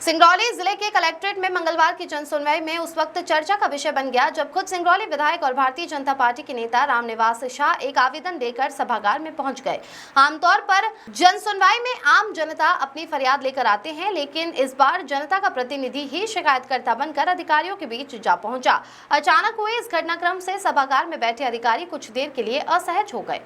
सिंगरौली जिले के कलेक्ट्रेट में मंगलवार की जनसुनवाई में उस वक्त चर्चा का विषय बन गया जब खुद सिंगरौली विधायक और भारतीय जनता पार्टी के नेता रामनिवास शाह एक आवेदन लेकर सभागार में पहुंच गए। आमतौर पर जनसुनवाई में आम जनता अपनी फरियाद लेकर आते हैं, लेकिन इस बार जनता का प्रतिनिधि ही शिकायतकर्ता बनकर अधिकारियों के बीच जा पहुंचा। अचानक हुए इस घटनाक्रम से सभागार में बैठे अधिकारी कुछ देर के लिए असहज हो गए।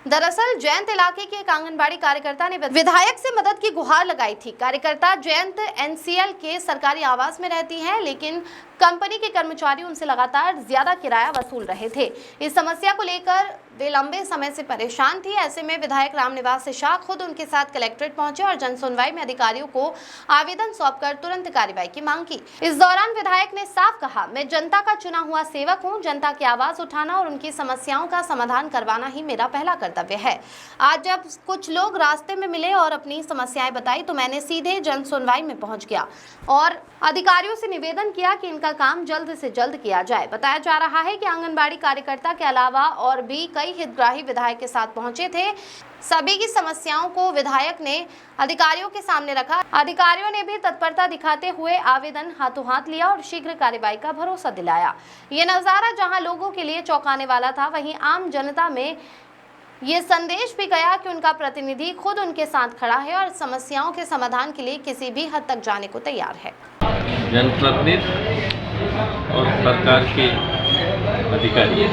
दरअसल जयंत इलाके के एक आंगनबाड़ी कार्यकर्ता ने विधायक से मदद की गुहार लगाई थी। कार्यकर्ता जयंत एनसीएल के सरकारी आवास में रहती हैं, लेकिन कंपनी के कर्मचारी उनसे लगातार ज्यादा किराया वसूल रहे थे। इस समस्या को लेकर वे लंबे समय से परेशान थी। ऐसे में विधायक रामनिवास शाह खुद उनके साथ कलेक्ट्रेट पहुंचे और जनसुनवाई में अधिकारियों को आवेदन सौंपकर तुरंत कार्रवाई की मांग की। इस दौरान विधायक ने साफ कहा, मैं जनता का चुना हुआ सेवक हूं। जनता की आवाज उठाना और उनकी समस्याओं का समाधान करवाना ही मेरा पहला कर्तव्य है। आज जब कुछ लोग रास्ते में मिले और अपनी समस्याएं बताई तो मैंने सीधे जनसुनवाई में पहुंच गया और अधिकारियों से निवेदन किया कि इनका काम जल्द से जल्द किया जाए। बताया जा रहा है कि आंगनबाड़ी कार्यकर्ता के अलावा और भी कई हितग्राही विधायक के साथ पहुंचे थे। सभी की समस्याओं को विधायक ने अधिकारियों के सामने रखा। अधिकारियों ने भी तत्परता दिखाते हुए आवेदन हाथों हाथ लिया और शीघ्र कार्रवाई का भरोसा दिलाया। ये नजारा जहां लोगों के लिए चौंकाने वाला था, वहीं आम जनता में ये संदेश भी गया कि उनका प्रतिनिधि खुद उनके साथ खड़ा है और समस्याओं के समाधान के लिए किसी भी हद तक जाने को तैयार है। जनप्रतिनिधि और सरकार के अधिकारी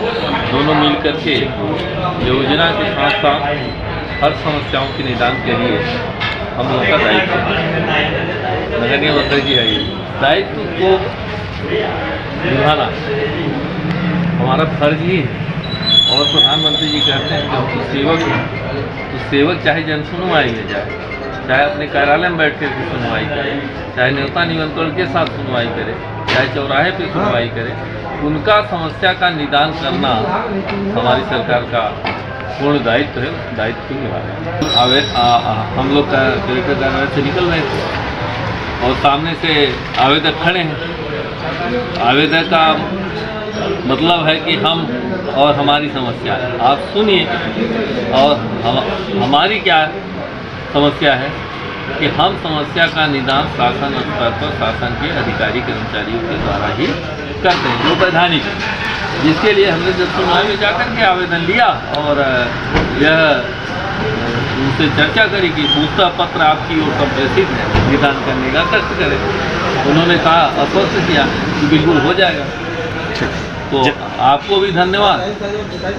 दोनों मिलकर के योजना के साथ साथ हर समस्याओं के निदान के लिए हम लोग का दायित्व है। नगर निगम अध्यक्ष जी है, दायित्व को निभाना हमारा फर्ज ही है। और प्रधानमंत्री जी कहते हैं कि हम तो सेवक हैं, तो सेवक चाहे जनसुनवाई में जाए, चाहे अपने कार्यालय में बैठ कर के सुनवाई करे, चाहे न्योता निमंत्रण के साथ सुनवाई करे, चाहे चौराहे पे सुनवाई करे, उनका समस्या का निदान करना हमारी सरकार का पूर्ण दायित्व है। दायित्व क्यों निभा रहे हैं। हम लोग का कलेक्टर कार्यालय से निकल रहे थे और सामने से आवेदक खड़े हैं। आवेदक का मतलब है कि हम और हमारी समस्या है, आप सुनिए। और हमारी क्या समस्या है कि हम समस्या का निदान शासन स्तर पर शासन के अधिकारी कर्मचारियों के द्वारा ही करते हैं, जो वैधानिक है। जिसके लिए हमने जब सुनवाई में जाकर के आवेदन लिया और यह उनसे चर्चा करी कि पूछता पत्र आपकी ओर से प्रेषित है, निदान करने का कष्ट करें। उन्होंने कहा, आश्वस्त किया कि बिल्कुल हो जाएगा। तो आपको भी धन्यवाद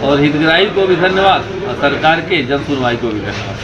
और हितग्राही को भी धन्यवाद और सरकार के जन सुनवाई को भी धन्यवाद।